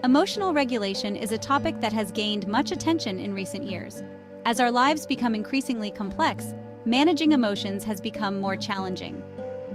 Emotional regulation is a topic that has gained much attention in recent years. As our lives become increasingly complex, managing emotions has become more challenging.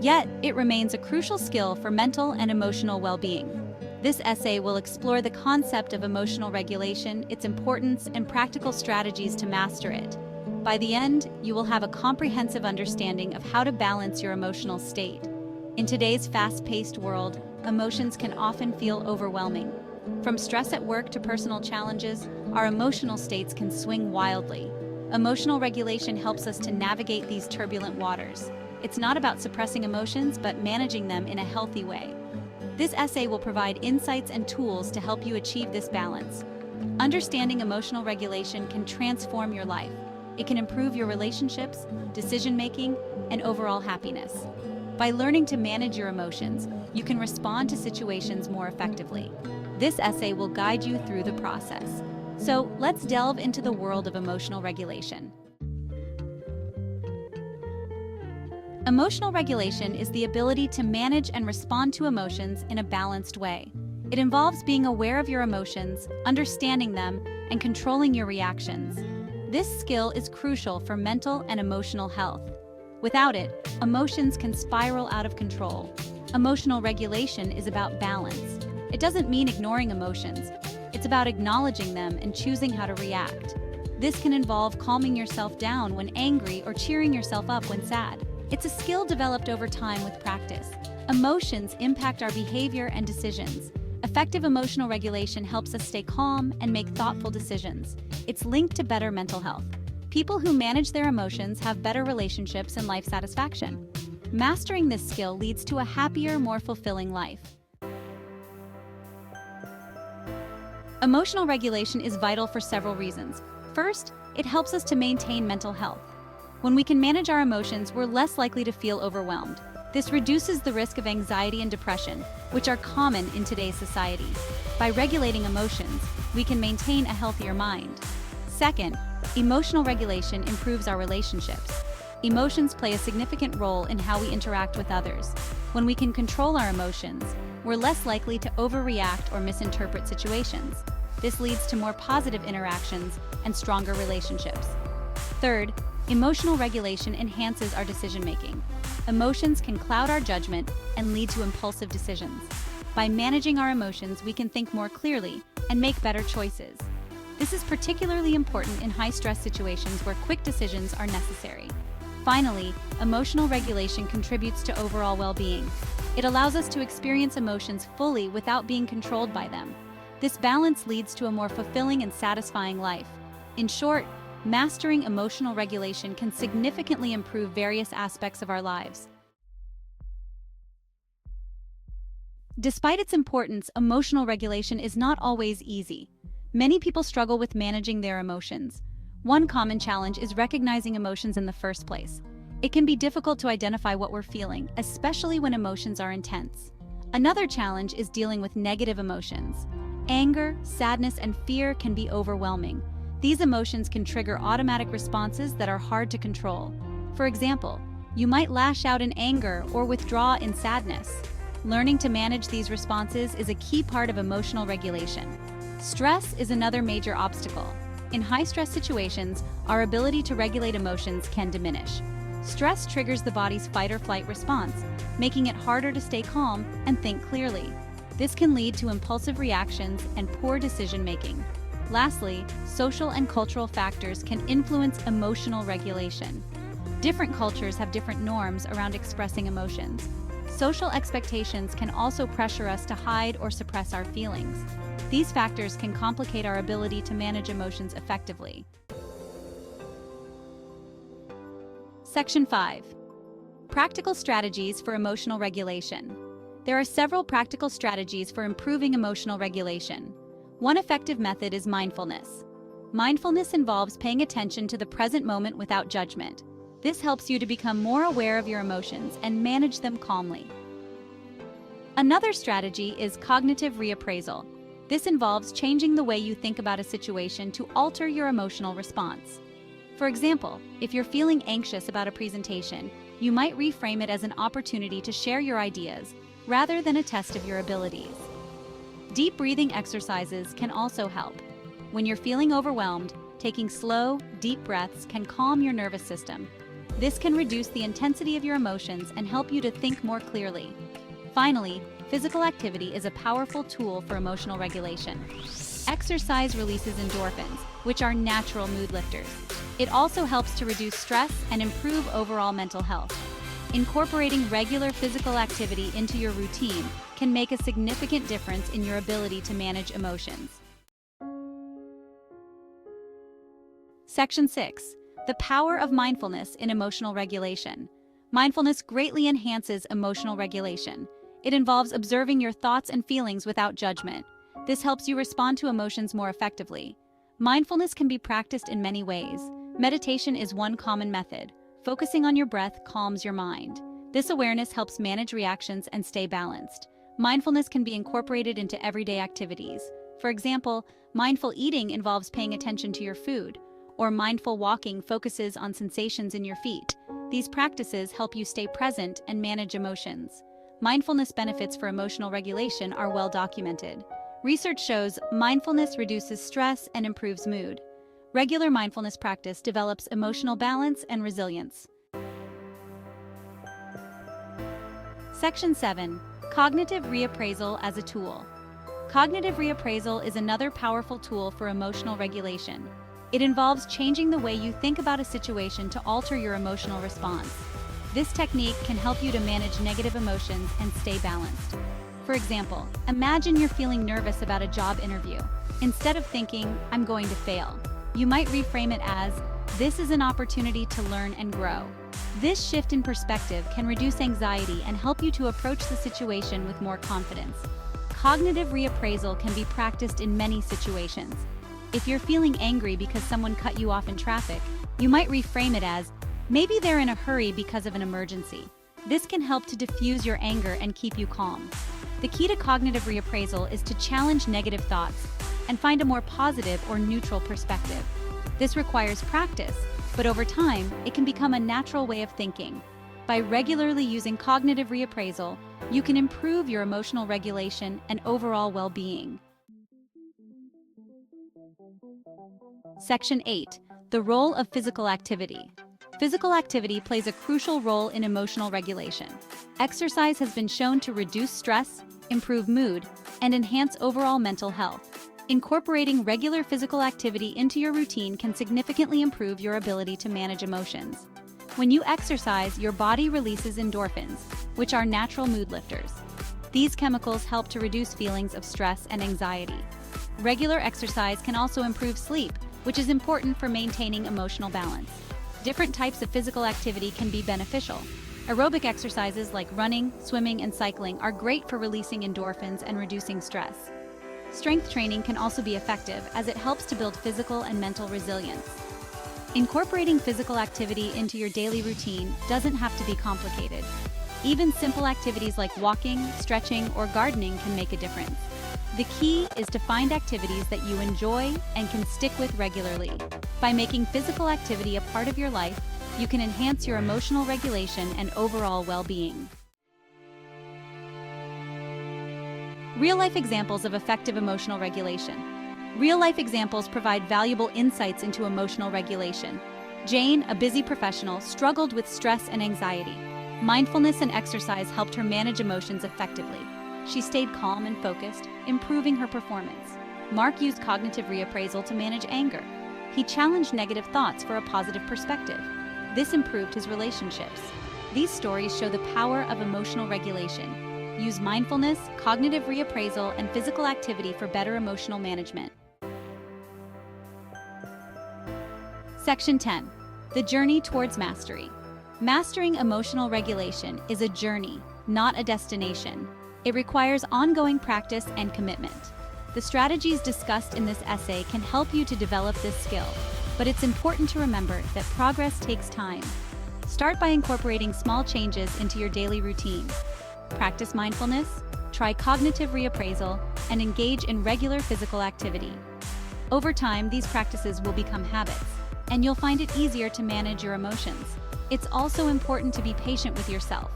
Yet, it remains a crucial skill for mental and emotional well-being. This essay will explore the concept of emotional regulation, its importance, and practical strategies to master it. By the end, you will have a comprehensive understanding of how to balance your emotional state. In today's fast-paced world, emotions can often feel overwhelming. From stress at work to personal challenges, our emotional states can swing wildly. Emotional regulation helps us to navigate these turbulent waters. It's not about suppressing emotions, but managing them in a healthy way. This essay will provide insights and tools to help you achieve this balance. Understanding emotional regulation can transform your life. It can improve your relationships, decision-making, and overall happiness. By learning to manage your emotions, you can respond to situations more effectively. This essay will guide you through the process. So, let's delve into the world of emotional regulation. Emotional regulation is the ability to manage and respond to emotions in a balanced way. It involves being aware of your emotions, understanding them, and controlling your reactions. This skill is crucial for mental and emotional health. Without it, emotions can spiral out of control. Emotional regulation is about balance. It doesn't mean ignoring emotions. It's about acknowledging them and choosing how to react. This can involve calming yourself down when angry or cheering yourself up when sad. It's a skill developed over time with practice. Emotions impact our behavior and decisions. Effective emotional regulation helps us stay calm and make thoughtful decisions. It's linked to better mental health. People who manage their emotions have better relationships and life satisfaction. Mastering this skill leads to a happier, more fulfilling life. Emotional regulation is vital for several reasons. First, it helps us to maintain mental health. When we can manage our emotions, we're less likely to feel overwhelmed. This reduces the risk of anxiety and depression, which are common in today's society. By regulating emotions, we can maintain a healthier mind. Second, emotional regulation improves our relationships. Emotions play a significant role in how we interact with others. When we can control our emotions, we're less likely to overreact or misinterpret situations. This leads to more positive interactions and stronger relationships. Third, emotional regulation enhances our decision-making. Emotions can cloud our judgment and lead to impulsive decisions. By managing our emotions, we can think more clearly and make better choices. This is particularly important in high-stress situations where quick decisions are necessary. Finally, emotional regulation contributes to overall well-being. It allows us to experience emotions fully without being controlled by them. This balance leads to a more fulfilling and satisfying life. In short, mastering emotional regulation can significantly improve various aspects of our lives. Despite its importance, emotional regulation is not always easy. Many people struggle with managing their emotions. One common challenge is recognizing emotions in the first place. It can be difficult to identify what we're feeling, especially when emotions are intense. Another challenge is dealing with negative emotions. Anger, sadness, and fear can be overwhelming. These emotions can trigger automatic responses that are hard to control. For example, you might lash out in anger or withdraw in sadness. Learning to manage these responses is a key part of emotional regulation. Stress is another major obstacle. In high-stress situations, our ability to regulate emotions can diminish. Stress triggers the body's fight-or-flight response, making it harder to stay calm and think clearly. This can lead to impulsive reactions and poor decision-making. Lastly, social and cultural factors can influence emotional regulation. Different cultures have different norms around expressing emotions. Social expectations can also pressure us to hide or suppress our feelings. These factors can complicate our ability to manage emotions effectively. Section 5. Practical strategies for emotional regulation. There are several practical strategies for improving emotional regulation. One effective method is mindfulness. Mindfulness involves paying attention to the present moment without judgment. This helps you to become more aware of your emotions and manage them calmly. Another strategy is cognitive reappraisal. This involves changing the way you think about a situation to alter your emotional response. For example, if you're feeling anxious about a presentation, you might reframe it as an opportunity to share your ideas rather than a test of your abilities. Deep breathing exercises can also help. When you're feeling overwhelmed, taking slow, deep breaths can calm your nervous system. This can reduce the intensity of your emotions and help you to think more clearly. Finally, physical activity is a powerful tool for emotional regulation. Exercise releases endorphins, which are natural mood lifters. It also helps to reduce stress and improve overall mental health. Incorporating regular physical activity into your routine can make a significant difference in your ability to manage emotions. Section 6. The power of mindfulness in emotional regulation. Mindfulness greatly enhances emotional regulation. It involves observing your thoughts and feelings without judgment. This helps you respond to emotions more effectively. Mindfulness can be practiced in many ways. Meditation is one common method. Focusing on your breath calms your mind. This awareness helps manage reactions and stay balanced. Mindfulness can be incorporated into everyday activities. For example, mindful eating involves paying attention to your food, or mindful walking focuses on sensations in your feet. These practices help you stay present and manage emotions. Mindfulness benefits for emotional regulation are well documented. Research shows mindfulness reduces stress and improves mood. Regular mindfulness practice develops emotional balance and resilience. Section 7. Cognitive reappraisal as a tool. Cognitive reappraisal is another powerful tool for emotional regulation. It involves changing the way you think about a situation to alter your emotional response. This technique can help you to manage negative emotions and stay balanced. For example, imagine you're feeling nervous about a job interview. Instead of thinking, "I'm going to fail," you might reframe it as, "This is an opportunity to learn and grow." This shift in perspective can reduce anxiety and help you to approach the situation with more confidence. Cognitive reappraisal can be practiced in many situations. If you're feeling angry because someone cut you off in traffic, you might reframe it as, "Maybe they're in a hurry because of an emergency." This can help to diffuse your anger and keep you calm. The key to cognitive reappraisal is to challenge negative thoughts and find a more positive or neutral perspective. This requires practice, but over time, it can become a natural way of thinking. By regularly using cognitive reappraisal, you can improve your emotional regulation and overall well-being. Section 8. The role of physical activity. Physical activity plays a crucial role in emotional regulation. Exercise has been shown to reduce stress, improve mood, and enhance overall mental health. Incorporating regular physical activity into your routine can significantly improve your ability to manage emotions. When you exercise, your body releases endorphins, which are natural mood lifters. These chemicals help to reduce feelings of stress and anxiety. Regular exercise can also improve sleep, which is important for maintaining emotional balance. Different types of physical activity can be beneficial. Aerobic exercises like running, swimming, and cycling are great for releasing endorphins and reducing stress. Strength training can also be effective as it helps to build physical and mental resilience. Incorporating physical activity into your daily routine doesn't have to be complicated. Even simple activities like walking, stretching, or gardening can make a difference. The key is to find activities that you enjoy and can stick with regularly. By making physical activity a part of your life, you can enhance your emotional regulation and overall well-being. Real-life examples of effective emotional regulation. Real-life examples provide valuable insights into emotional regulation. Jane, a busy professional, struggled with stress and anxiety. Mindfulness and exercise helped her manage emotions effectively. She stayed calm and focused, improving her performance. Mark used cognitive reappraisal to manage anger. He challenged negative thoughts for a positive perspective. This improved his relationships. These stories show the power of emotional regulation. Use mindfulness, cognitive reappraisal, and physical activity for better emotional management. Section 10. The journey towards mastery. Mastering emotional regulation is a journey, not a destination. It requires ongoing practice and commitment. The strategies discussed in this essay can help you to develop this skill, but it's important to remember that progress takes time. Start by incorporating small changes into your daily routine. Practice mindfulness, try cognitive reappraisal, and engage in regular physical activity. Over time, these practices will become habits, and you'll find it easier to manage your emotions. It's also important to be patient with yourself.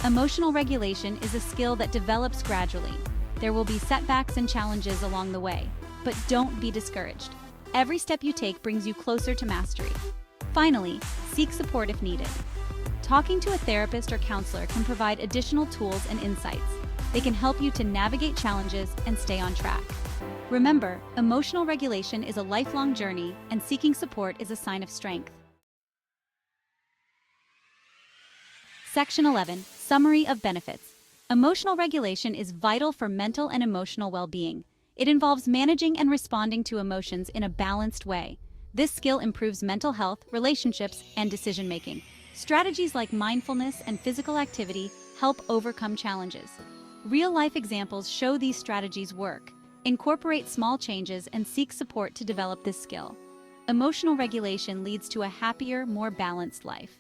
Emotional regulation is a skill that develops gradually. There will be setbacks and challenges along the way, but don't be discouraged. Every step you take brings you closer to mastery. Finally, seek support if needed. Talking to a therapist or counselor can provide additional tools and insights. They can help you to navigate challenges and stay on track. Remember, emotional regulation is a lifelong journey, and seeking support is a sign of strength. Section 11. Summary of benefits. Emotional regulation is vital for mental and emotional well-being. It involves managing and responding to emotions in a balanced way. This skill improves mental health, relationships, and decision-making. Strategies like mindfulness and physical activity help overcome challenges. Real-life examples show these strategies work. Incorporate small changes and seek support to develop this skill. Emotional regulation leads to a happier, more balanced life.